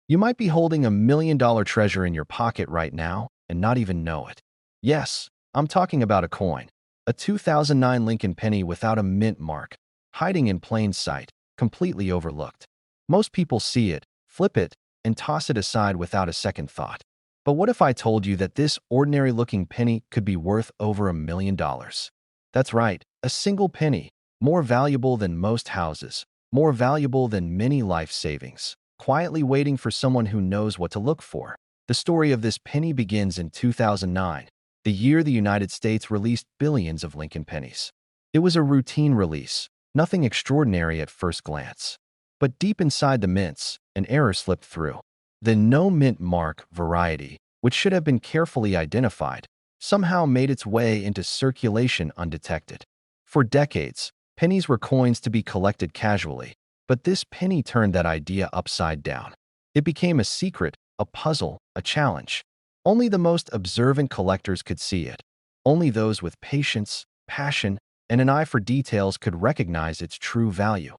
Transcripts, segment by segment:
You might be holding $1 million treasure in your pocket right now and not even know it. Yes, I'm talking about a coin, a 2009 Lincoln penny without a mint mark, hiding in plain sight, completely overlooked. Most people see it, flip it, and toss it aside without a second thought. But what if I told you that this ordinary-looking penny could be worth over $1 million? That's right, a single penny, more valuable than most houses, more valuable than many life savings, quietly waiting for someone who knows what to look for. The story of this penny begins in 2009, the year the United States released billions of Lincoln pennies. It was a routine release, nothing extraordinary at first glance. But deep inside the mints, an error slipped through. The no mint mark variety, which should have been carefully identified, somehow made its way into circulation undetected. For decades, pennies were coins to be collected casually, but this penny turned that idea upside down. It became a secret, a puzzle, a challenge. Only the most observant collectors could see it. Only those with patience, passion, and an eye for details could recognize its true value.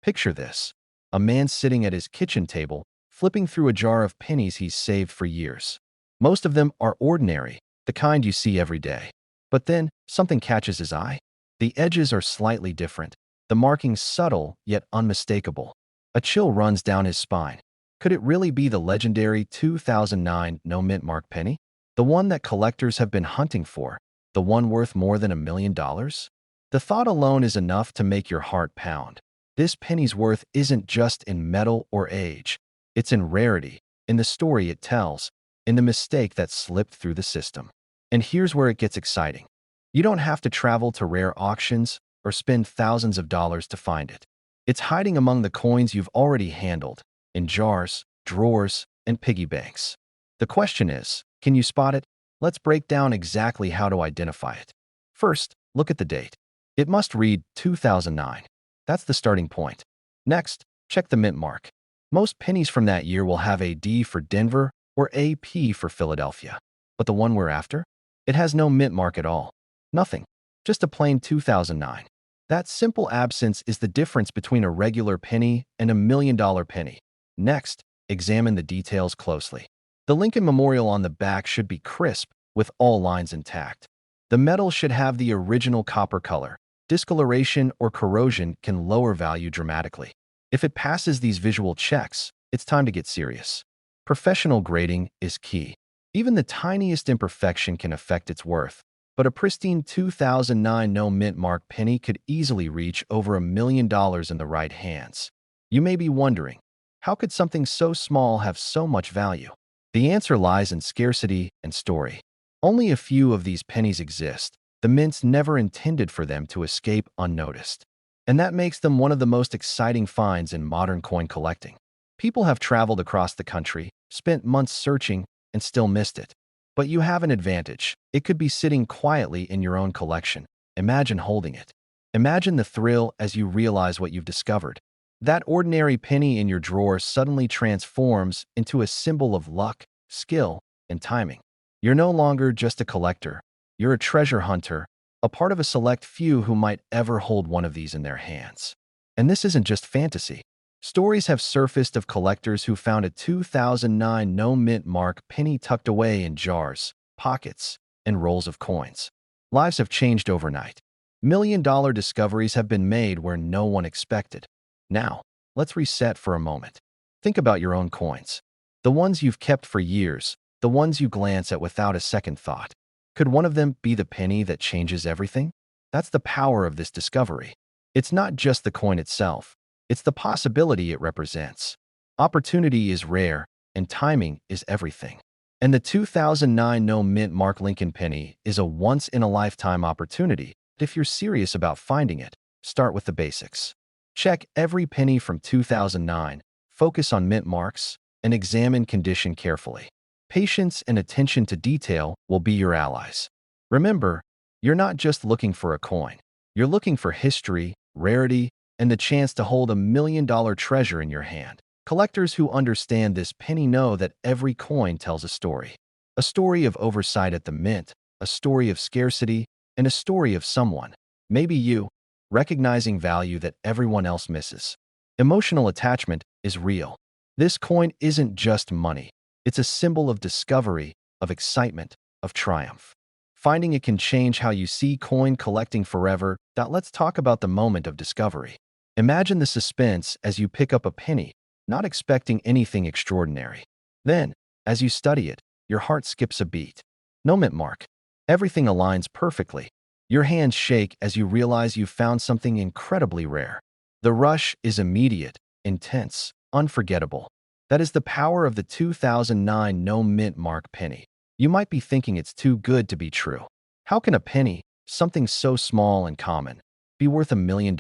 Picture this: a man sitting at his kitchen table, flipping through a jar of pennies he's saved for years. Most of them are ordinary, the kind you see every day. But then, something catches his eye. The edges are slightly different, the markings subtle yet unmistakable. A chill runs down his spine. Could it really be the legendary 2009 no mint mark penny? The one that collectors have been hunting for? The one worth more than $1 million? The thought alone is enough to make your heart pound. This penny's worth isn't just in metal or age. It's in rarity, in the story it tells, in the mistake that slipped through the system. And here's where it gets exciting. You don't have to travel to rare auctions or spend thousands of dollars to find it. It's hiding among the coins you've already handled, in jars, drawers, and piggy banks. The question is, can you spot it? Let's break down exactly how to identify it. First, look at the date. It must read 2009. That's the starting point. Next, check the mint mark. Most pennies from that year will have a D for Denver or AP for Philadelphia. But the one we're after? It has no mint mark at all. Nothing. Just a plain 2009. That simple absence is the difference between a regular penny and $1 million penny. Next, examine the details closely. The Lincoln Memorial on the back should be crisp, with all lines intact. The metal should have the original copper color. Discoloration or corrosion can lower value dramatically. If it passes these visual checks, it's time to get serious. Professional grading is key. Even the tiniest imperfection can affect its worth, but a pristine 2009 no mint mark penny could easily reach over $1 million in the right hands. You may be wondering, how could something so small have so much value? The answer lies in scarcity and story. Only a few of these pennies exist. The mints never intended for them to escape unnoticed. And that makes them one of the most exciting finds in modern coin collecting. People have traveled across the country, spent months searching, and still missed it. But you have an advantage. It could be sitting quietly in your own collection. Imagine holding it. Imagine the thrill as you realize what you've discovered. That ordinary penny in your drawer suddenly transforms into a symbol of luck, skill, and timing. You're no longer just a collector. You're a treasure hunter, a part of a select few who might ever hold one of these in their hands. And this isn't just fantasy. Stories have surfaced of collectors who found a 2009 no mint mark penny tucked away in jars, pockets, and rolls of coins. Lives have changed overnight. $1 million discoveries have been made where no one expected. Now, let's reset for a moment. Think about your own coins. The ones you've kept for years, the ones you glance at without a second thought. Could one of them be the penny that changes everything? That's the power of this discovery. It's not just the coin itself. It's the possibility it represents. Opportunity is rare, and timing is everything. And the 2009 no mint mark Lincoln penny is a once-in-a-lifetime opportunity. If you're serious about finding it, start with the basics. Check every penny from 2009, focus on mint marks, and examine condition carefully. Patience and attention to detail will be your allies. Remember, you're not just looking for a coin. You're looking for history, rarity, and the chance to hold $1 million treasure in your hand. Collectors who understand this penny know that every coin tells a story. A story of oversight at the mint, a story of scarcity, and a story of someone, maybe you, recognizing value that everyone else misses. Emotional attachment is real. This coin isn't just money. It's a symbol of discovery, of excitement, of triumph. Finding it can change how you see coin collecting forever. Let's talk about the moment of discovery. Imagine the suspense as you pick up a penny, not expecting anything extraordinary. Then, as you study it, your heart skips a beat. No mint mark. Everything aligns perfectly. Your hands shake as you realize you've found something incredibly rare. The rush is immediate, intense, unforgettable. That is the power of the 2009 no mint mark penny. You might be thinking it's too good to be true. How can a penny, something so small and common, be worth $1 million?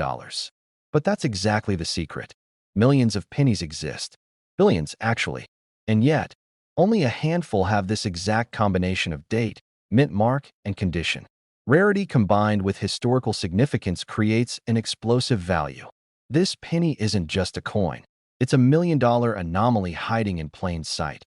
But that's exactly the secret. Millions of pennies exist. Billions, actually. And yet, only a handful have this exact combination of date, mint mark, and condition. Rarity combined with historical significance creates an explosive value. This penny isn't just a coin. It's $1 million anomaly hiding in plain sight.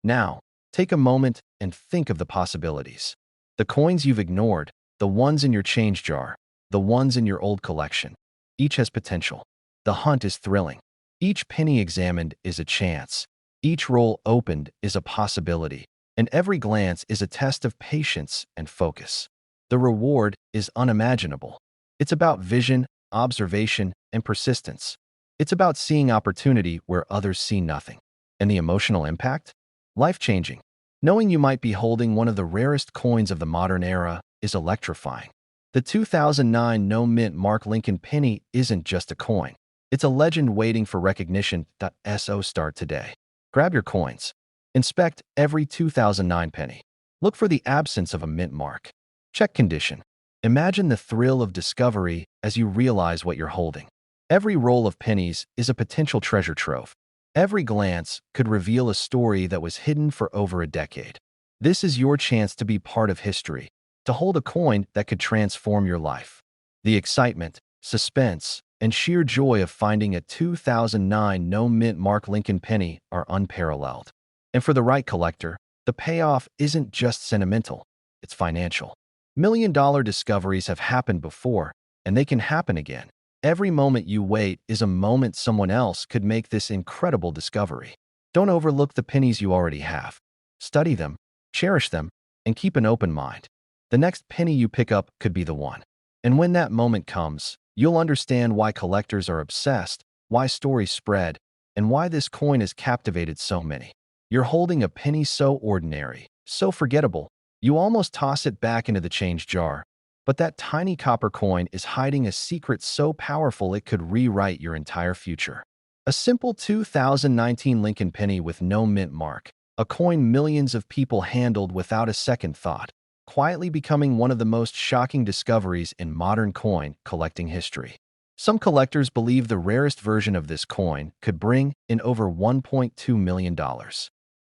Now, take a moment and think of the possibilities. The coins you've ignored, the ones in your change jar, the ones in your old collection. Each has potential. The hunt is thrilling. Each penny examined is a chance. Each roll opened is a possibility. And every glance is a test of patience and focus. The reward is unimaginable. It's about vision, observation, and persistence. It's about seeing opportunity where others see nothing. And the emotional impact? Life-changing. Knowing you might be holding one of the rarest coins of the modern era is electrifying. The 2009 no mint mark Lincoln penny isn't just a coin. It's a legend waiting for recognition. Start today. Grab your coins. Inspect every 2009 penny. Look for the absence of a mint mark. Check condition. Imagine the thrill of discovery as you realize what you're holding. Every roll of pennies is a potential treasure trove. Every glance could reveal a story that was hidden for over a decade. This is your chance to be part of history, to hold a coin that could transform your life. The excitement, suspense, and sheer joy of finding a 2009 no mint mark Lincoln penny are unparalleled. And for the right collector, the payoff isn't just sentimental, it's financial. $1 million discoveries have happened before, and they can happen again. Every moment you wait is a moment someone else could make this incredible discovery. Don't overlook the pennies you already have. Study them, cherish them, and keep an open mind. The next penny you pick up could be the one. And when that moment comes, you'll understand why collectors are obsessed, why stories spread, and why this coin has captivated so many. You're holding a penny so ordinary, so forgettable, you almost toss it back into the change jar. But that tiny copper coin is hiding a secret so powerful it could rewrite your entire future. A simple 2019 Lincoln penny with no mint mark, a coin millions of people handled without a second thought, quietly becoming one of the most shocking discoveries in modern coin collecting history. Some collectors believe the rarest version of this coin could bring in over $1.2 million.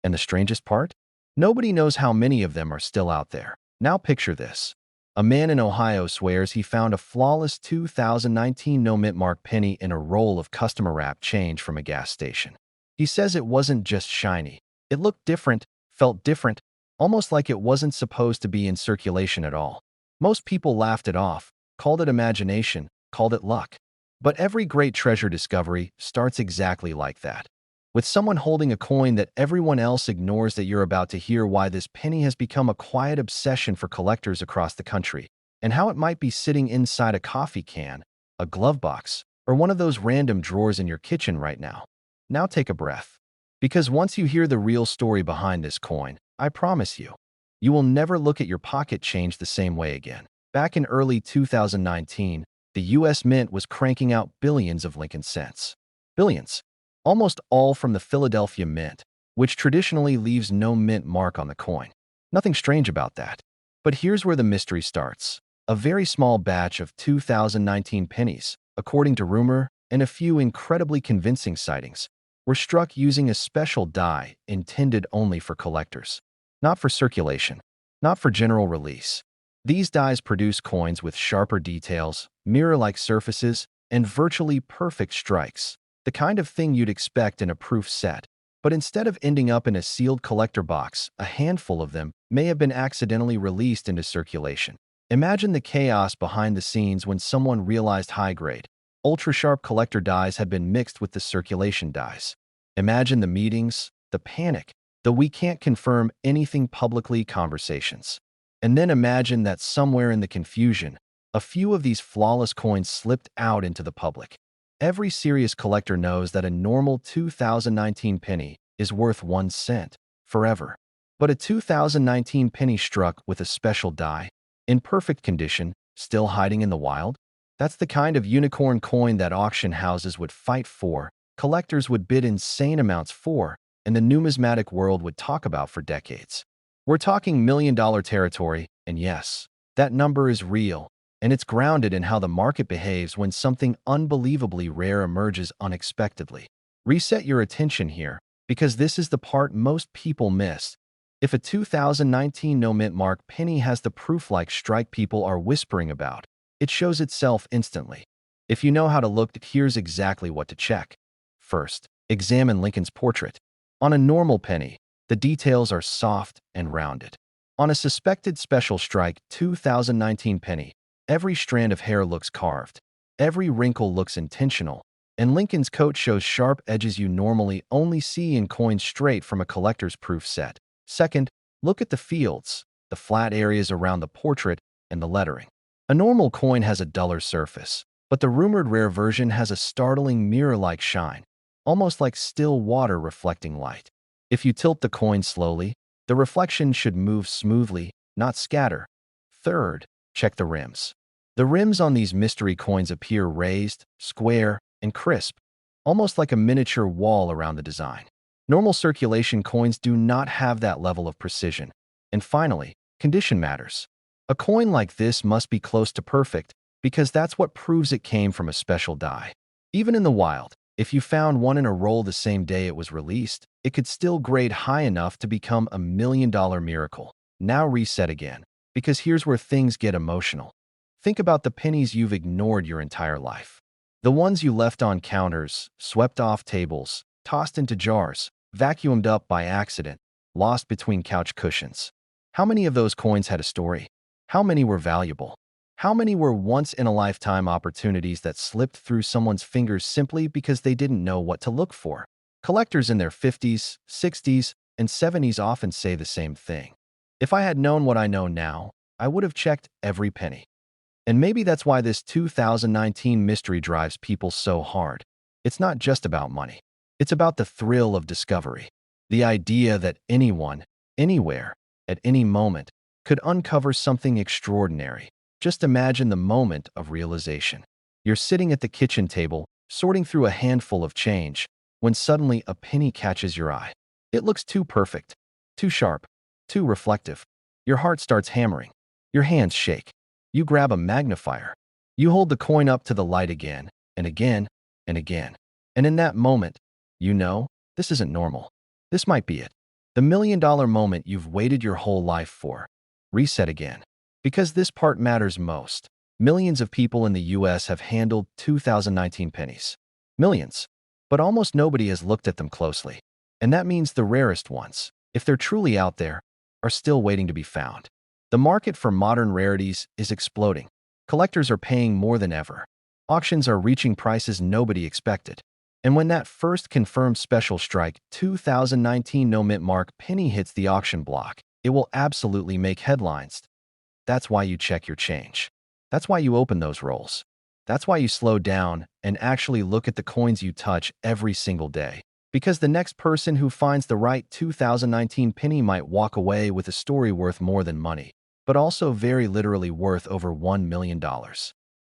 And the strangest part? Nobody knows how many of them are still out there. Now picture this. A man in Ohio swears he found a flawless 2019 no mint mark penny in a roll of customer-wrapped change from a gas station. He says it wasn't just shiny. It looked different, felt different, almost like it wasn't supposed to be in circulation at all. Most people laughed it off, called it imagination, called it luck. But every great treasure discovery starts exactly like that. With someone holding a coin that everyone else ignores. That you're about to hear why this penny has become a quiet obsession for collectors across the country, and how it might be sitting inside a coffee can, a glove box, or one of those random drawers in your kitchen right now. Now take a breath. Because once you hear the real story behind this coin, I promise you, you will never look at your pocket change the same way again. Back in early 2019, the US Mint was cranking out billions of Lincoln cents. Billions. Almost all from the Philadelphia Mint, which traditionally leaves no mint mark on the coin. Nothing strange about that. But here's where the mystery starts. A very small batch of 2019 pennies, according to rumor and a few incredibly convincing sightings, were struck using a special die intended only for collectors. Not for circulation, not for general release. These dies produce coins with sharper details, mirror-like surfaces, and virtually perfect strikes. The kind of thing you'd expect in a proof set. But instead of ending up in a sealed collector box, a handful of them may have been accidentally released into circulation. Imagine the chaos behind the scenes when someone realized high-grade, ultra-sharp collector dies had been mixed with the circulation dies. Imagine the meetings, the panic, the we can't confirm anything publicly conversations. And then imagine that somewhere in the confusion, a few of these flawless coins slipped out into the public. Every serious collector knows that a normal 2019 penny is worth 1 cent forever. But a 2019 penny struck with a special die, in perfect condition, still hiding in the wild? That's the kind of unicorn coin that auction houses would fight for, collectors would bid insane amounts for, and the numismatic world would talk about for decades. We're talking million-dollar territory, and yes, that number is real, and it's grounded in how the market behaves when something unbelievably rare emerges unexpectedly. Reset your attention here, because this is the part most people miss. If a 2019 no-mint mark penny has the proof-like strike people are whispering about, it shows itself instantly. If you know how to look, here's exactly what to check. First, examine Lincoln's portrait. On a normal penny, the details are soft and rounded. On a suspected special strike 2019 penny, every strand of hair looks carved, every wrinkle looks intentional, and Lincoln's coat shows sharp edges you normally only see in coins straight from a collector's proof set. Second, look at the fields, the flat areas around the portrait, and the lettering. A normal coin has a duller surface, but the rumored rare version has a startling mirror-like shine, almost like still water reflecting light. If you tilt the coin slowly, the reflection should move smoothly, not scatter. Third, check the rims. The rims on these mystery coins appear raised, square, and crisp, almost like a miniature wall around the design. Normal circulation coins do not have that level of precision. And finally, condition matters. A coin like this must be close to perfect because that's what proves it came from a special die. Even in the wild, if you found one in a roll the same day it was released, it could still grade high enough to become a million-dollar miracle. Now reset again, because here's where things get emotional. Think about the pennies you've ignored your entire life. The ones you left on counters, swept off tables, tossed into jars, vacuumed up by accident, lost between couch cushions. How many of those coins had a story? How many were valuable? How many were once-in-a-lifetime opportunities that slipped through someone's fingers simply because they didn't know what to look for? Collectors in their 50s, 60s, and 70s often say the same thing. If I had known what I know now, I would have checked every penny. And maybe that's why this 2019 mystery drives people so hard. It's not just about money. It's about the thrill of discovery. The idea that anyone, anywhere, at any moment, could uncover something extraordinary. Just imagine the moment of realization. You're sitting at the kitchen table, sorting through a handful of change, when suddenly a penny catches your eye. It looks too perfect, too sharp, too reflective. Your heart starts hammering. Your hands shake. You grab a magnifier. You hold the coin up to the light again, and again, and again. And in that moment, you know, this isn't normal. This might be it. The million-dollar moment you've waited your whole life for. Reset again. Because this part matters most. Millions of people in the US have handled 2019 pennies. Millions. But almost nobody has looked at them closely. And that means the rarest ones, if they're truly out there, are still waiting to be found. The market for modern rarities is exploding. Collectors are paying more than ever. Auctions are reaching prices nobody expected. And when that first confirmed special strike 2019 no-mint mark penny hits the auction block, it will absolutely make headlines. That's why you check your change. That's why you open those rolls. That's why you slow down and actually look at the coins you touch every single day. Because the next person who finds the right 2019 penny might walk away with a story worth more than money, but also very literally worth over $1 million.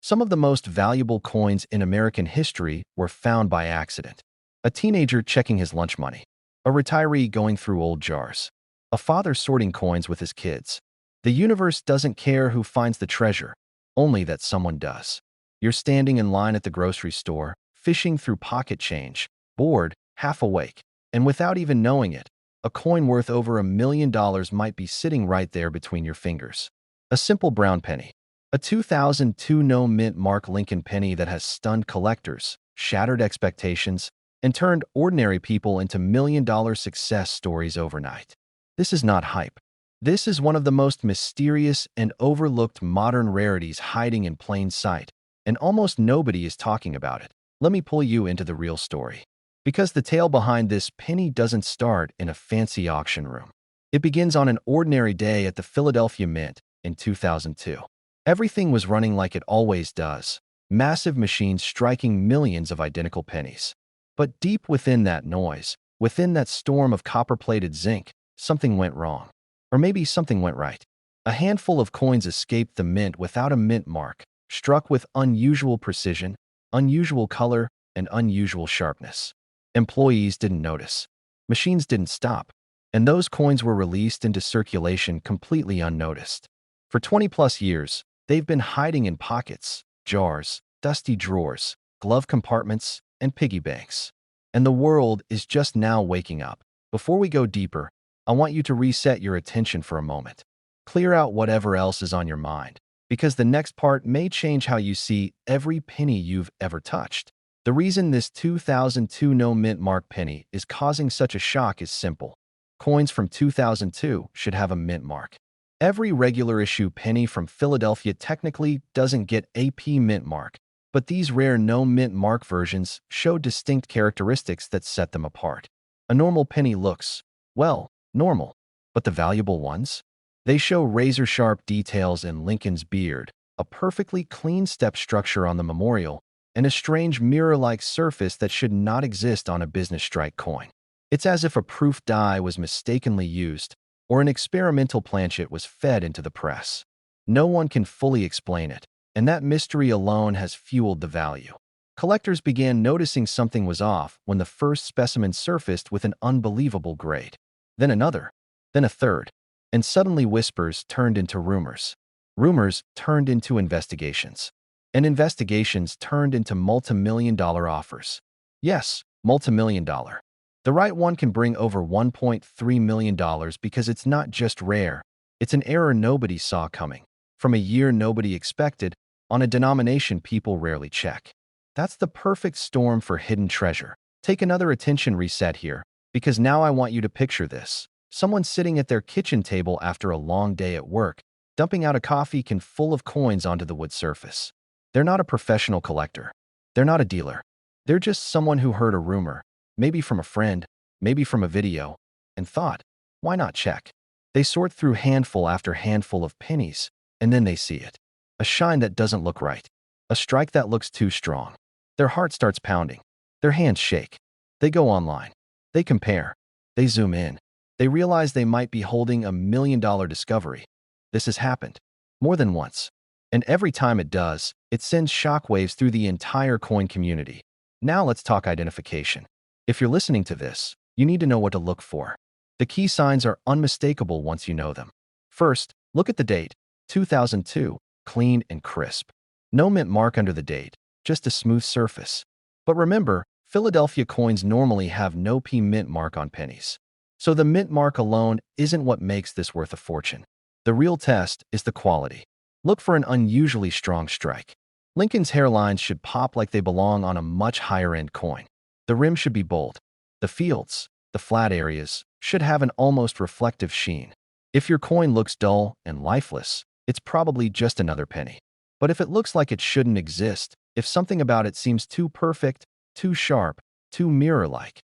Some of the most valuable coins in American history were found by accident. A teenager checking his lunch money. A retiree going through old jars. A father sorting coins with his kids. The universe doesn't care who finds the treasure, only that someone does. You're standing in line at the grocery store, fishing through pocket change, bored, half awake, and without even knowing it, a coin worth over $1 million might be sitting right there between your fingers. A simple brown penny. A 2002 no-mint mark Lincoln penny that has stunned collectors, shattered expectations, and turned ordinary people into million-dollar success stories overnight. This is not hype. This is one of the most mysterious and overlooked modern rarities hiding in plain sight, and almost nobody is talking about it. Let me pull you into the real story. Because the tale behind this penny doesn't start in a fancy auction room. It begins on an ordinary day at the Philadelphia Mint in 2002. Everything was running like it always does, massive machines striking millions of identical pennies. But deep within that noise, within that storm of copper-plated zinc, something went wrong. Or maybe something went right. A handful of coins escaped the mint without a mint mark, struck with unusual precision, unusual color, and unusual sharpness. Employees didn't notice. Machines didn't stop. And those coins were released into circulation completely unnoticed. For 20-plus years, they've been hiding in pockets, jars, dusty drawers, glove compartments, and piggy banks. And the world is just now waking up. Before we go deeper, I want you to reset your attention for a moment. Clear out whatever else is on your mind, because the next part may change how you see every penny you've ever touched. The reason this 2002 no mint mark penny is causing such a shock is simple. Coins from 2002 should have a mint mark. Every regular issue penny from Philadelphia technically doesn't get a P mint mark, but these rare no mint mark versions show distinct characteristics that set them apart. A normal penny looks, well, normal, but the valuable ones? They show razor-sharp details in Lincoln's beard, a perfectly clean step structure on the memorial, and a strange mirror-like surface that should not exist on a business strike coin. It's as if a proof die was mistakenly used, or an experimental planchet was fed into the press. No one can fully explain it, and that mystery alone has fueled the value. Collectors began noticing something was off when the first specimen surfaced with an unbelievable grade. Then another, then a third, and suddenly whispers turned into rumors. Rumors turned into investigations. And investigations turned into multi-million-dollar offers. Yes, multi-million-dollar. The right one can bring over $1.3 million because it's not just rare, it's an error nobody saw coming, from a year nobody expected, on a denomination people rarely check. That's the perfect storm for hidden treasure. Take another attention reset here, because now I want you to picture this. Someone sitting at their kitchen table after a long day at work, dumping out a coffee can full of coins onto the wood surface. They're not a professional collector. They're not a dealer. They're just someone who heard a rumor, maybe from a friend, maybe from a video, and thought, why not check? They sort through handful after handful of pennies, and then they see it. A shine that doesn't look right. A strike that looks too strong. Their heart starts pounding. Their hands shake. They go online. They compare. They zoom in. They realize they might be holding a million-dollar discovery. This has happened more than once. And every time it does, it sends shockwaves through the entire coin community. Now let's talk identification. If you're listening to this, you need to know what to look for. The key signs are unmistakable once you know them. First, look at the date, 2002, clean and crisp. No mint mark under the date, just a smooth surface. But remember, Philadelphia coins normally have no P mint mark on pennies. So the mint mark alone isn't what makes this worth a fortune. The real test is the quality. Look for an unusually strong strike. Lincoln's hairlines should pop like they belong on a much higher-end coin. The rim should be bold. The fields, the flat areas, should have an almost reflective sheen. If your coin looks dull and lifeless, it's probably just another penny. But if it looks like it shouldn't exist, if something about it seems too perfect, too sharp, too mirror-like,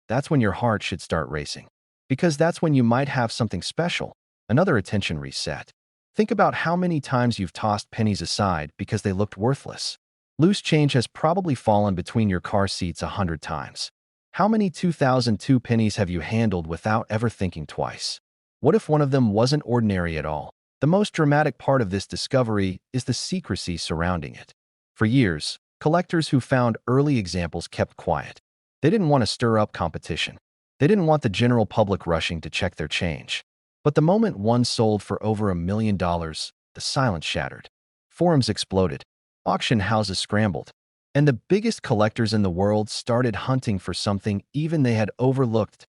that's when your heart should start racing. Because that's when you might have something special, another attention reset. Think about how many times you've tossed pennies aside because they looked worthless. Loose change has probably fallen between your car seats 100 times. How many 2002 pennies have you handled without ever thinking twice? What if one of them wasn't ordinary at all? The most dramatic part of this discovery is the secrecy surrounding it. For years, collectors who found early examples kept quiet. They didn't want to stir up competition. They didn't want the general public rushing to check their change. But the moment one sold for over $1 million, the silence shattered. Forums exploded. Auction houses scrambled. And the biggest collectors in the world started hunting for something even they had overlooked.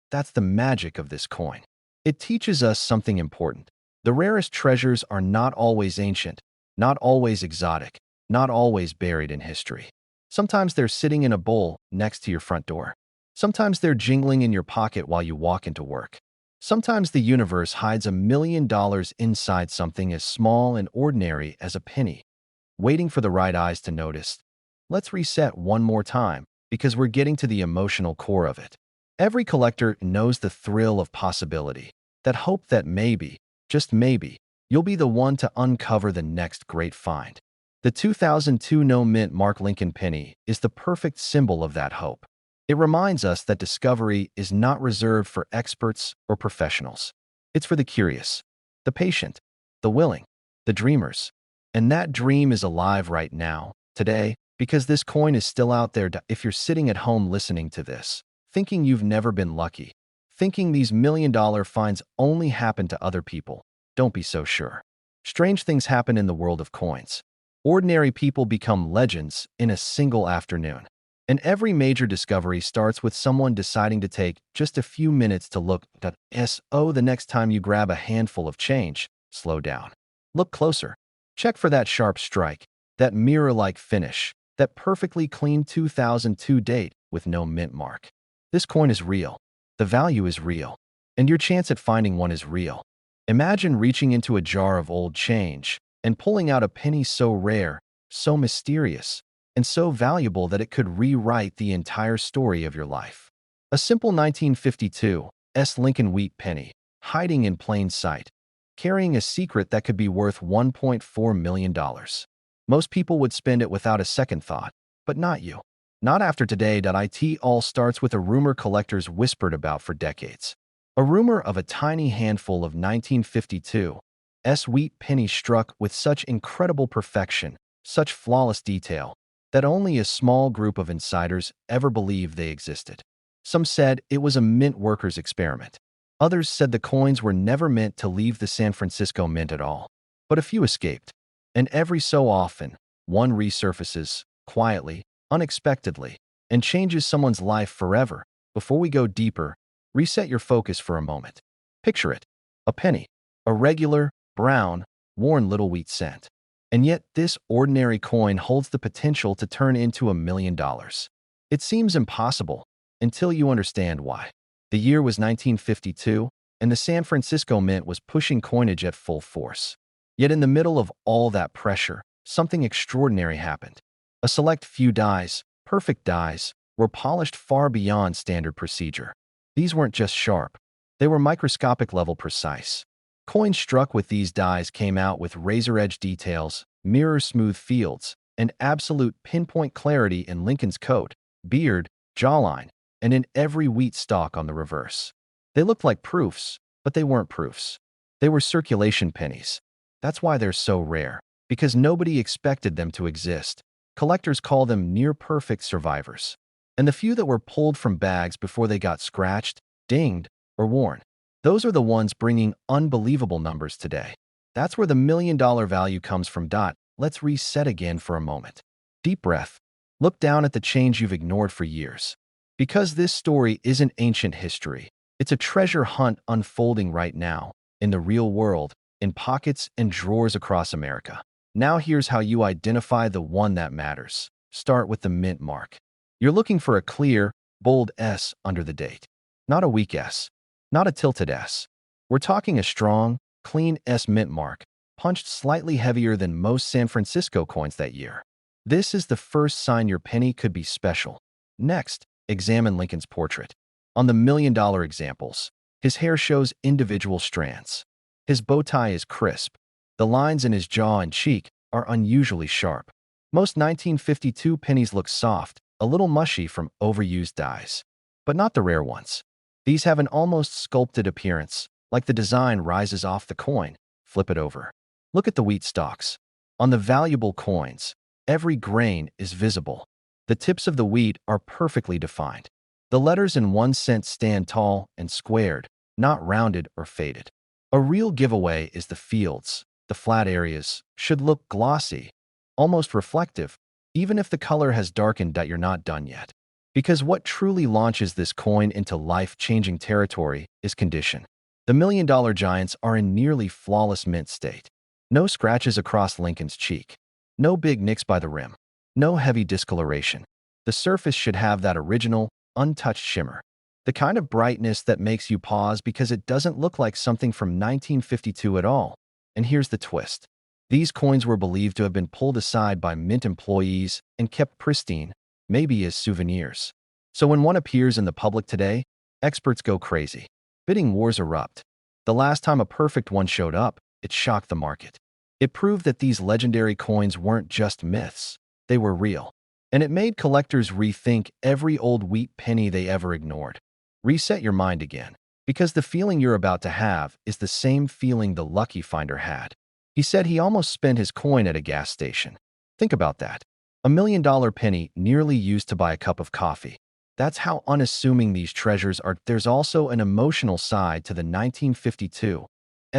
That's the magic of this coin. It teaches us something important. The rarest treasures are not always ancient, not always exotic, not always buried in history. Sometimes they're sitting in a bowl next to your front door. Sometimes they're jingling in your pocket while you walk into work. Sometimes the universe hides $1 million inside something as small and ordinary as a penny, waiting for the right eyes to notice. Let's reset one more time. because we're getting to the emotional core of it. Every collector knows the thrill of possibility, that hope that maybe, just maybe, you'll be the one to uncover the next great find. The 2002 no-mint Mark Lincoln penny is the perfect symbol of that hope. It reminds us that discovery is not reserved for experts or professionals. It's for the curious, the patient, the willing, the dreamers. And that dream is alive right now, today, because this coin is still out there. If you're sitting at home listening to this, thinking you've never been lucky, thinking these million-dollar finds only happen to other people, don't be so sure. Strange things happen in the world of coins. Ordinary people become legends in a single afternoon. And every major discovery starts with someone deciding to take just a few minutes to look at the next time you grab a handful of change, slow down. Look closer. Check for that sharp strike, that mirror-like finish, that perfectly clean 2002 date with no mint mark. This coin is real. The value is real. And your chance at finding one is real. Imagine reaching into a jar of old change and pulling out a penny so rare, so mysterious, and so valuable that it could rewrite the entire story of your life. A simple 1952 Lincoln wheat penny, hiding in plain sight, carrying a secret that could be worth $1.4 million. Most people would spend it without a second thought, but not you. Not after today. It all starts with a rumor collectors whispered about for decades. A rumor of a tiny handful of 1952 wheat pennies struck with such incredible perfection, such flawless detail, that only a small group of insiders ever believed they existed. Some said it was a mint worker's experiment. Others said the coins were never meant to leave the San Francisco Mint at all. But a few escaped. And every so often, one resurfaces, quietly, unexpectedly, and changes someone's life forever. Before we go deeper, reset your focus for a moment. Picture it. A penny. A regular, brown, worn little wheat cent. And yet this ordinary coin holds the potential to turn into $1 million. It seems impossible until you understand why. The year was 1952, and the San Francisco Mint was pushing coinage at full force. Yet in the middle of all that pressure, something extraordinary happened. A select few dies, perfect dies, were polished far beyond standard procedure. These weren't just sharp. They were microscopic level precise. Coins struck with these dies came out with razor-edge details, mirror-smooth fields, and absolute pinpoint clarity in Lincoln's coat, beard, jawline, and in every wheat stalk on the reverse. They looked like proofs, but they weren't proofs. They were circulation pennies. That's why they're so rare, because nobody expected them to exist. Collectors call them near-perfect survivors. And the few that were pulled from bags before they got scratched, dinged, or worn, those are the ones bringing unbelievable numbers today. That's where the million-dollar value comes from. Let's reset again for a moment. Deep breath. Look down at the change you've ignored for years. Because this story isn't ancient history. It's a treasure hunt unfolding right now, in the real world, in pockets and drawers across America. Now here's how you identify the one that matters. Start with the mint mark. You're looking for a clear, bold S under the date. Not a weak S. Not a tilted S. We're talking a strong, clean S mint mark, punched slightly heavier than most San Francisco coins that year. This is the first sign your penny could be special. Next, examine Lincoln's portrait. On the million-dollar examples, his hair shows individual strands. His bow tie is crisp. The lines in his jaw and cheek are unusually sharp. Most 1952 pennies look soft, a little mushy from overused dyes. But not the rare ones. These have an almost sculpted appearance, like the design rises off the coin. Flip it over. Look at the wheat stalks. On the valuable coins, every grain is visible. The tips of the wheat are perfectly defined. The letters in 1 cent stand tall and squared, not rounded or faded. A real giveaway is the fields. The flat areas should look glossy, almost reflective, even if the color has darkened. You're not done yet. Because what truly launches this coin into life-changing territory is condition. The million-dollar giants are in nearly flawless mint state. No scratches across Lincoln's cheek. No big nicks by the rim. No heavy discoloration. The surface should have that original, untouched shimmer. The kind of brightness that makes you pause because it doesn't look like something from 1952 at all. And here's the twist. These coins were believed to have been pulled aside by mint employees and kept pristine, maybe as souvenirs. So when one appears in the public today, experts go crazy. Bidding wars erupt. The last time a perfect one showed up, it shocked the market. It proved that these legendary coins weren't just myths, they were real. And it made collectors rethink every old wheat penny they ever ignored. Reset your mind again, because the feeling you're about to have is the same feeling the lucky finder had. He said he almost spent his coin at a gas station. Think about that. $1 million penny nearly used to buy a cup of coffee. That's how unassuming these treasures are. There's also an emotional side to the 1952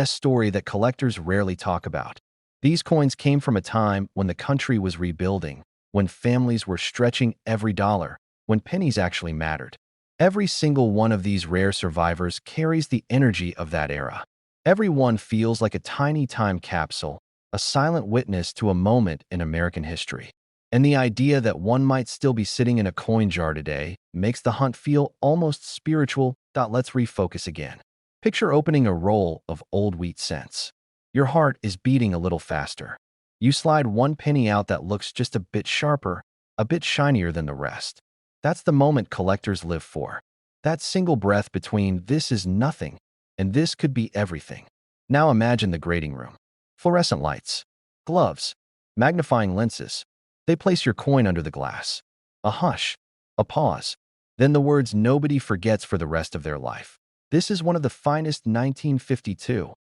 story that collectors rarely talk about. These coins came from a time when the country was rebuilding, when families were stretching every dollar, when pennies actually mattered. Every single one of these rare survivors carries the energy of that era. Every one feels like a tiny time capsule, a silent witness to a moment in American history. And the idea that one might still be sitting in a coin jar today makes the hunt feel almost spiritual. Let's refocus again. Picture opening a roll of old wheat cents. Your heart is beating a little faster. You slide one penny out that looks just a bit sharper, a bit shinier than the rest. That's the moment collectors live for. That single breath between "this is nothing" and "this could be everything." Now imagine the grading room. Fluorescent lights, gloves, magnifying lenses. They place your coin under the glass. A hush, a pause, then the words nobody forgets for the rest of their life. This is one of the finest 1952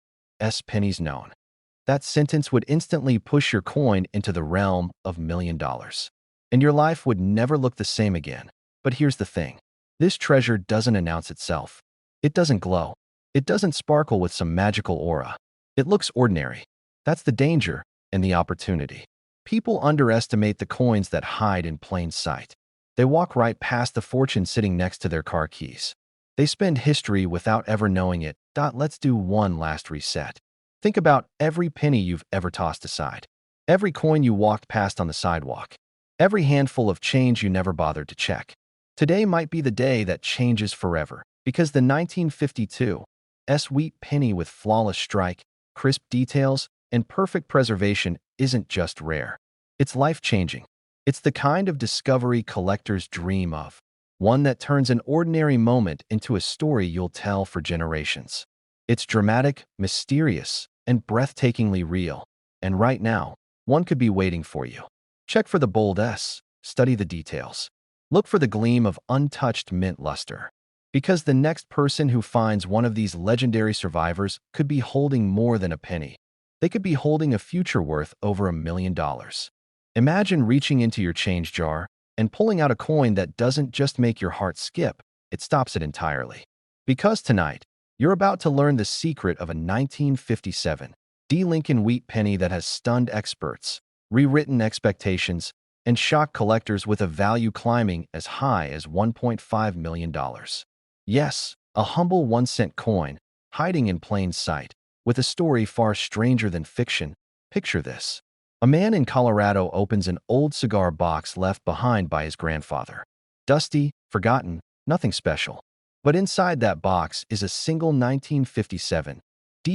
pennies known. That sentence would instantly push your coin into the realm of $1 million. And your life would never look the same again. But here's the thing. This treasure doesn't announce itself. It doesn't glow. It doesn't sparkle with some magical aura. It looks ordinary. That's the danger and the opportunity. People underestimate the coins that hide in plain sight. They walk right past the fortune sitting next to their car keys. They spend history without ever knowing it. Let's do one last reset. Think about every penny you've ever tossed aside. Every coin you walked past on the sidewalk. Every handful of change you never bothered to check. Today might be the day that changes forever, because the 1952 wheat penny with flawless strike, crisp details, and perfect preservation isn't just rare. It's life-changing. It's the kind of discovery collectors dream of, one that turns an ordinary moment into a story you'll tell for generations. It's dramatic, mysterious, and breathtakingly real. And right now, one could be waiting for you. Check for the bold S, study the details. Look for the gleam of untouched mint luster. Because the next person who finds one of these legendary survivors could be holding more than a penny. They could be holding a future worth over $1 million. Imagine reaching into your change jar and pulling out a coin that doesn't just make your heart skip, it stops it entirely. Because tonight, you're about to learn the secret of a 1957 Lincoln wheat penny that has stunned experts, rewritten expectations, and shocked collectors with a value climbing as high as $1.5 million. Yes, a humble 1-cent coin, hiding in plain sight, with a story far stranger than fiction. Picture this. A man in Colorado opens an old cigar box left behind by his grandfather. Dusty, forgotten, nothing special. But inside that box is a single 1957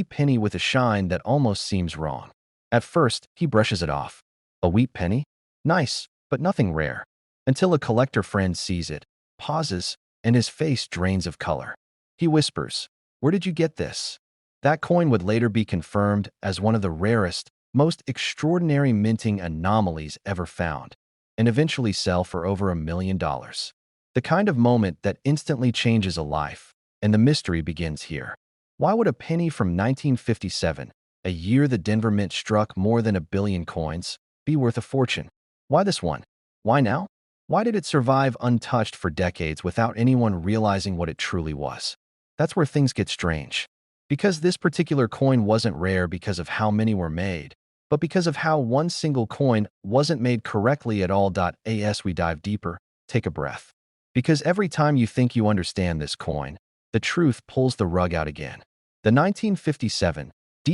penny with a shine that almost seems wrong. At first, he brushes it off. A wheat penny? Nice, but nothing rare. Until a collector friend sees it, pauses, and his face drains of color. He whispers, "Where did you get this?" That coin would later be confirmed as one of the rarest, most extraordinary minting anomalies ever found, and eventually sell for over $1 million. The kind of moment that instantly changes a life, and the mystery begins here. Why would a penny from 1957, a year the Denver Mint struck more than 1 billion coins, be worth a fortune? Why this one? Why now? Why did it survive untouched for decades without anyone realizing what it truly was? That's where things get strange. Because this particular coin wasn't rare because of how many were made, but because of how one single coin wasn't made correctly at all. As we dive deeper, take a breath. Because every time you think you understand this coin, the truth pulls the rug out again. The 1957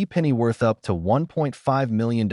penny worth up to $1.5 million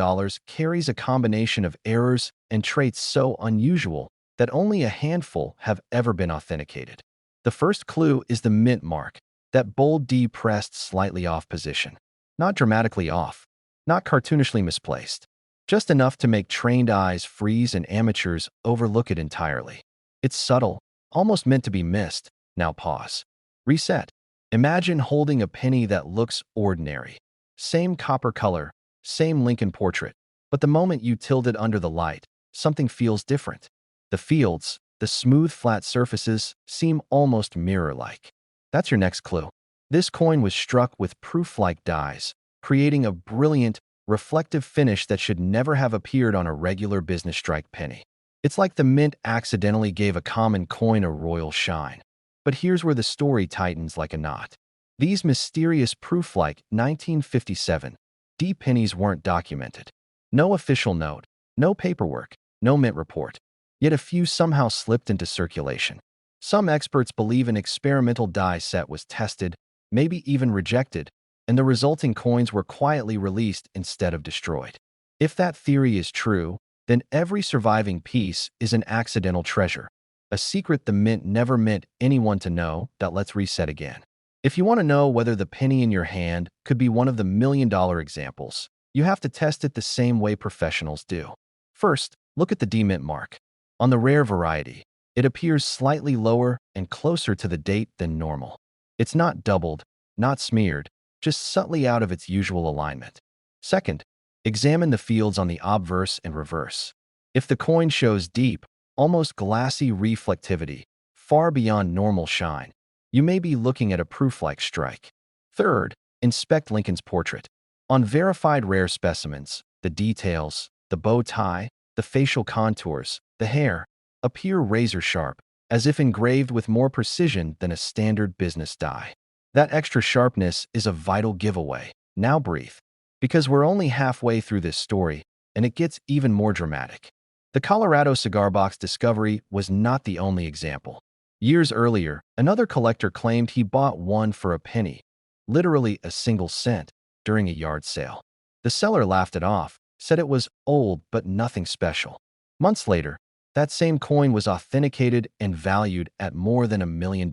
carries a combination of errors and traits so unusual that only a handful have ever been authenticated. The first clue is the mint mark, that bold D pressed slightly off position. Not dramatically off, not cartoonishly misplaced, just enough to make trained eyes freeze and amateurs overlook it entirely. It's subtle, almost meant to be missed. Now pause. Reset. Imagine holding a penny that looks ordinary. Same copper color, same Lincoln portrait, but the moment you tilt it under the light, something feels different. The fields, the smooth flat surfaces, seem almost mirror-like. That's your next clue. This coin was struck with proof-like dyes, creating a brilliant, reflective finish that should never have appeared on a regular business strike penny. It's like the mint accidentally gave a common coin a royal shine. But here's where the story tightens like a knot. These mysterious proof-like 1957 D pennies weren't documented. No official note, no paperwork, no mint report. Yet a few somehow slipped into circulation. Some experts believe an experimental die set was tested, maybe even rejected, and the resulting coins were quietly released instead of destroyed. If that theory is true, then every surviving piece is an accidental treasure, a secret the mint never meant anyone to know. That let's reset again. If you want to know whether the penny in your hand could be one of the million-dollar examples, you have to test it the same way professionals do. First, look at the demint mark. On the rare variety, it appears slightly lower and closer to the date than normal. It's not doubled, not smeared, just subtly out of its usual alignment. Second, examine the fields on the obverse and reverse. If the coin shows deep, almost glassy reflectivity, far beyond normal shine, you may be looking at a proof-like strike. Third, inspect Lincoln's portrait. On verified rare specimens, the details, the bow tie, the facial contours, the hair, appear razor-sharp, as if engraved with more precision than a standard business die. That extra sharpness is a vital giveaway. Now breathe, because we're only halfway through this story, and it gets even more dramatic. The Colorado cigar box discovery was not the only example. Years earlier, another collector claimed he bought one for a penny, literally a single cent, during a yard sale. The seller laughed it off, said it was old but nothing special. Months later, that same coin was authenticated and valued at more than $1 million.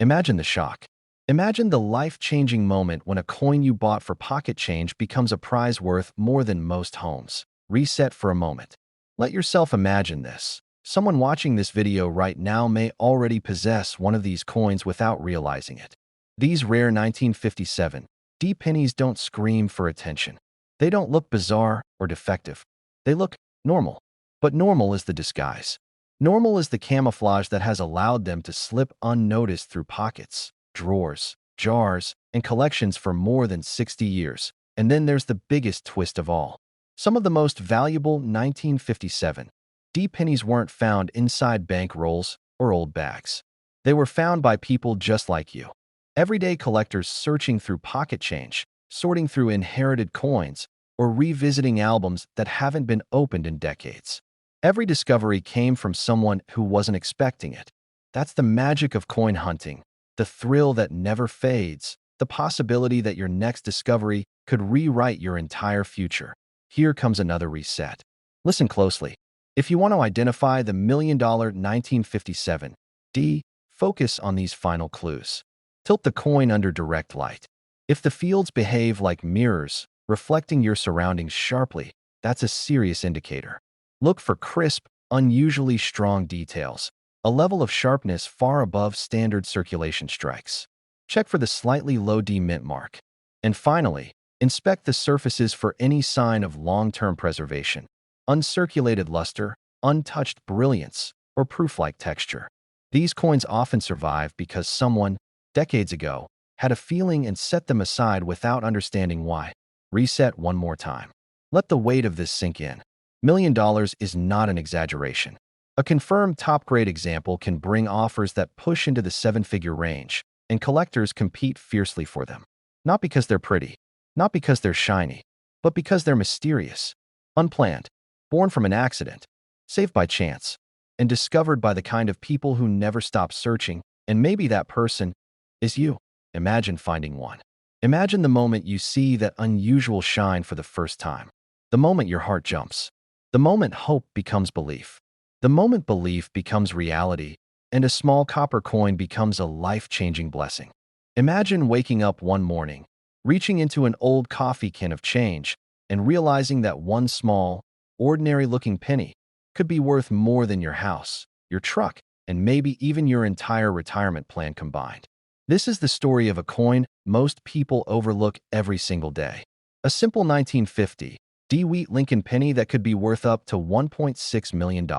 Imagine the shock. Imagine the life-changing moment when a coin you bought for pocket change becomes a prize worth more than most homes. Reset for a moment. Let yourself imagine this. Someone watching this video right now may already possess one of these coins without realizing it. These rare 1957 D pennies don't scream for attention. They don't look bizarre or defective. They look normal. But normal is the disguise. Normal is the camouflage that has allowed them to slip unnoticed through pockets, drawers, jars, and collections for more than 60 years. And then there's the biggest twist of all. Some of the most valuable 1957 D pennies weren't found inside bank rolls or old bags. They were found by people just like you. Everyday collectors searching through pocket change, sorting through inherited coins, or revisiting albums that haven't been opened in decades. Every discovery came from someone who wasn't expecting it. That's the magic of coin hunting, the thrill that never fades, the possibility that your next discovery could rewrite your entire future. Here comes another reset. Listen closely. If you want to identify the $1 million 1957 D, focus on these final clues. Tilt the coin under direct light. If the fields behave like mirrors, reflecting your surroundings sharply, that's a serious indicator. Look for crisp, unusually strong details, a level of sharpness far above standard circulation strikes. Check for the slightly low D mint mark. And finally, inspect the surfaces for any sign of long-term preservation. Uncirculated luster, untouched brilliance, or proof-like texture. These coins often survive because someone, decades ago, had a feeling and set them aside without understanding why. Reset one more time. Let the weight of this sink in. $1 million is not an exaggeration. A confirmed top-grade example can bring offers that push into the seven-figure range, and collectors compete fiercely for them. Not because they're pretty, not because they're shiny, but because they're mysterious, unplanned, born from an accident, saved by chance, and discovered by the kind of people who never stop searching, and maybe that person is you. Imagine finding one. Imagine the moment you see that unusual shine for the first time. The moment your heart jumps. The moment hope becomes belief. The moment belief becomes reality, and a small copper coin becomes a life-changing blessing. Imagine waking up one morning, reaching into an old coffee can of change, and realizing that one small, ordinary-looking penny could be worth more than your house, your truck, and maybe even your entire retirement plan combined. This is the story of a coin most people overlook every single day. A simple 1950 D-Wheat Lincoln penny that could be worth up to $1.6 million.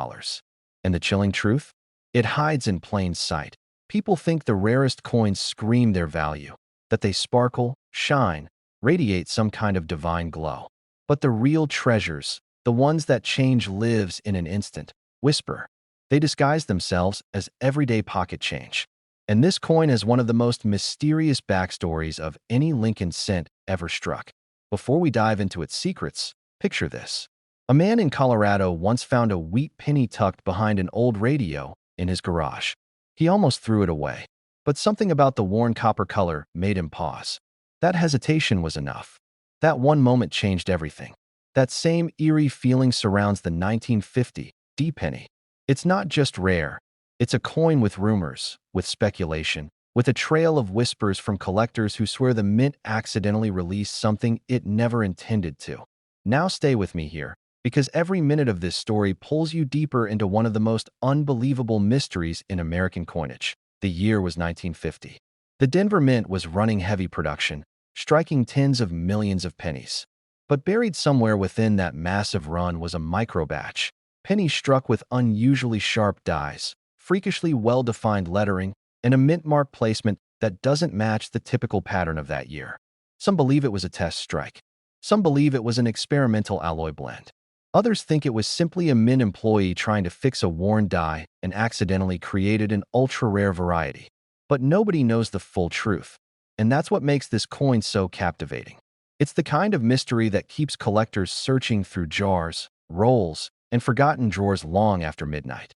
And the chilling truth? It hides in plain sight. People think the rarest coins scream their value, that they sparkle, shine, radiate some kind of divine glow. But the real treasures, the ones that change lives in an instant, whisper. They disguise themselves as everyday pocket change. And this coin has one of the most mysterious backstories of any Lincoln cent ever struck. Before we dive into its secrets, picture this. A man in Colorado once found a wheat penny tucked behind an old radio in his garage. He almost threw it away, but something about the worn copper color made him pause. That hesitation was enough. That one moment changed everything. That same eerie feeling surrounds the 1950 D-penny. It's not just rare. It's a coin with rumors, with speculation, with a trail of whispers from collectors who swear the mint accidentally released something it never intended to. Now stay with me here, because every minute of this story pulls you deeper into one of the most unbelievable mysteries in American coinage. The year was 1950. The Denver Mint was running heavy production, striking tens of millions of pennies. But buried somewhere within that massive run was a micro-batch. Pennies struck with unusually sharp dies, freakishly well-defined lettering, and a mint mark placement that doesn't match the typical pattern of that year. Some believe it was a test strike. Some believe it was an experimental alloy blend. Others think it was simply a mint employee trying to fix a worn die and accidentally created an ultra-rare variety. But nobody knows the full truth, and that's what makes this coin so captivating. It's the kind of mystery that keeps collectors searching through jars, rolls, and forgotten drawers long after midnight.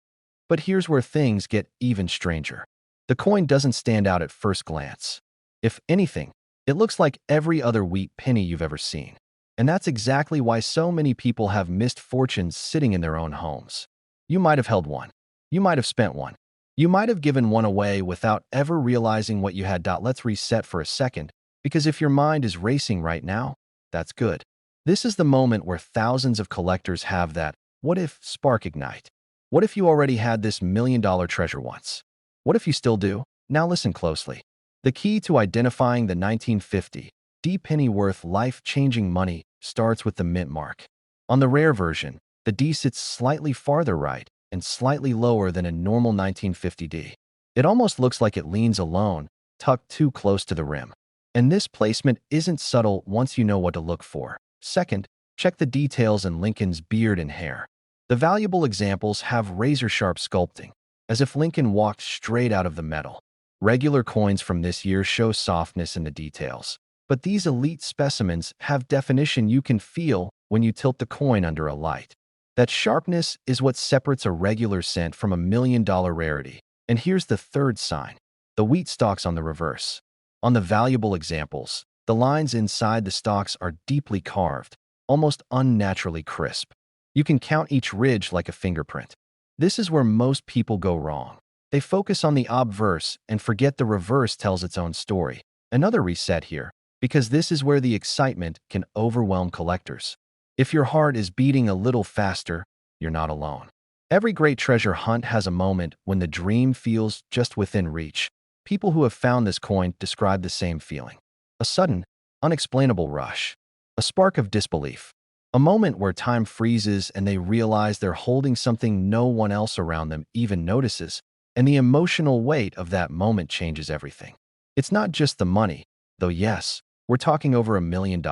But here's where things get even stranger. The coin doesn't stand out at first glance. If anything, it looks like every other wheat penny you've ever seen. And that's exactly why so many people have missed fortunes sitting in their own homes. You might have held one. You might have spent one. You might have given one away without ever realizing what you had. Let's reset for a second, because if your mind is racing right now, that's good. This is the moment where thousands of collectors have that what if spark ignite. What if you already had this million-dollar treasure once? What if you still do? Now listen closely. The key to identifying the 1950 D-penny worth life-changing money starts with the mint mark. On the rare version, the D sits slightly farther right and slightly lower than a normal 1950 D. It almost looks like it leans alone, tucked too close to the rim. And this placement isn't subtle once you know what to look for. Second, check the details in Lincoln's beard and hair. The valuable examples have razor-sharp sculpting, as if Lincoln walked straight out of the metal. Regular coins from this year show softness in the details, but these elite specimens have definition you can feel when you tilt the coin under a light. That sharpness is what separates a regular cent from a million-dollar rarity. And here's the third sign: the wheat stalks on the reverse. On the valuable examples, the lines inside the stalks are deeply carved, almost unnaturally crisp. You can count each ridge like a fingerprint. This is where most people go wrong. They focus on the obverse and forget the reverse tells its own story. Another reset here, because this is where the excitement can overwhelm collectors. If your heart is beating a little faster, you're not alone. Every great treasure hunt has a moment when the dream feels just within reach. People who have found this coin describe the same feeling. A sudden, unexplainable rush. A spark of disbelief. A moment where time freezes and they realize they're holding something no one else around them even notices, and the emotional weight of that moment changes everything. It's not just the money, though yes, we're talking over $1 million.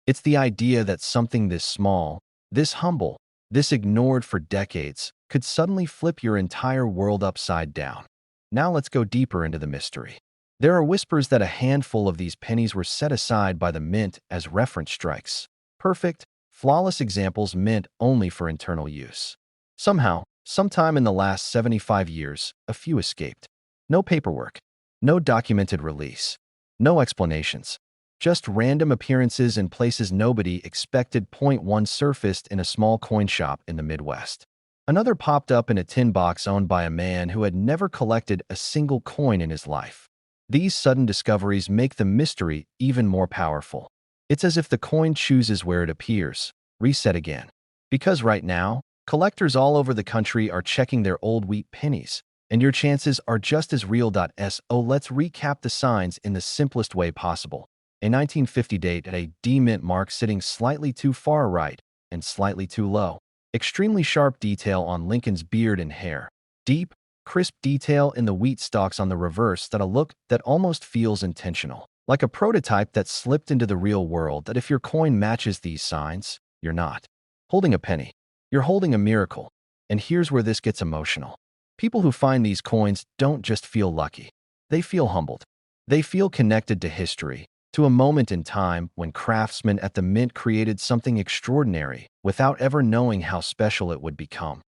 It's the idea that something this small, this humble, this ignored for decades, could suddenly flip your entire world upside down. Now let's go deeper into the mystery. There are whispers that a handful of these pennies were set aside by the mint as reference strikes. Perfect, flawless examples meant only for internal use. Somehow, sometime in the last 75 years, a few escaped. No paperwork, no documented release, no explanations. Just random appearances in places nobody expected. Point one surfaced in a small coin shop in the Midwest. Another popped up in a tin box owned by a man who had never collected a single coin in his life. These sudden discoveries make the mystery even more powerful. It's as if the coin chooses where it appears. Reset again. Because right now, collectors all over the country are checking their old wheat pennies, and your chances are just as real. So let's recap the signs in the simplest way possible. A 1950 date at a D mint mark sitting slightly too far right and slightly too low. Extremely sharp detail on Lincoln's beard and hair. Deep, crisp detail in the wheat stalks on the reverse that a look that almost feels intentional. Like a prototype that slipped into the real world that if your coin matches these signs, you're not holding a penny. You're holding a miracle. And here's where this gets emotional. People who find these coins don't just feel lucky. They feel humbled. They feel connected to history, to a moment in time when craftsmen at the mint created something extraordinary without ever knowing how special it would become.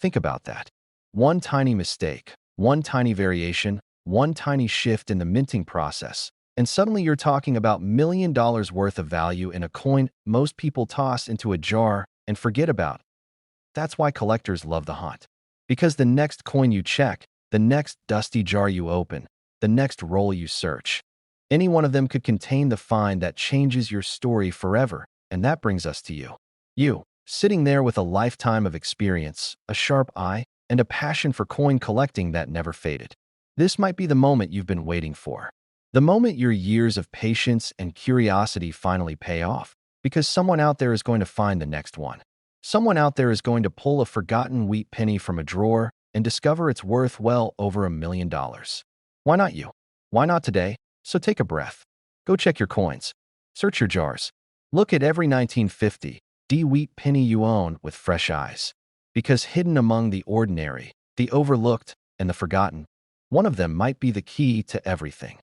Think about that. One tiny mistake, one tiny variation, one tiny shift in the minting process, and suddenly you're talking about $1 million worth of value in a coin most people toss into a jar and forget about. That's why collectors love the hunt. Because the next coin you check, the next dusty jar you open, the next roll you search, any one of them could contain the find that changes your story forever. And that brings us to you. You, sitting there with a lifetime of experience, a sharp eye, and a passion for coin collecting that never faded. This might be the moment you've been waiting for. The moment your years of patience and curiosity finally pay off, because someone out there is going to find the next one. Someone out there is going to pull a forgotten wheat penny from a drawer and discover it's worth well over $1 million. Why not you? Why not today? So take a breath. Go check your coins. Search your jars. Look at every 1950 D wheat penny you own with fresh eyes. Because hidden among the ordinary, the overlooked, and the forgotten, one of them might be the key to everything.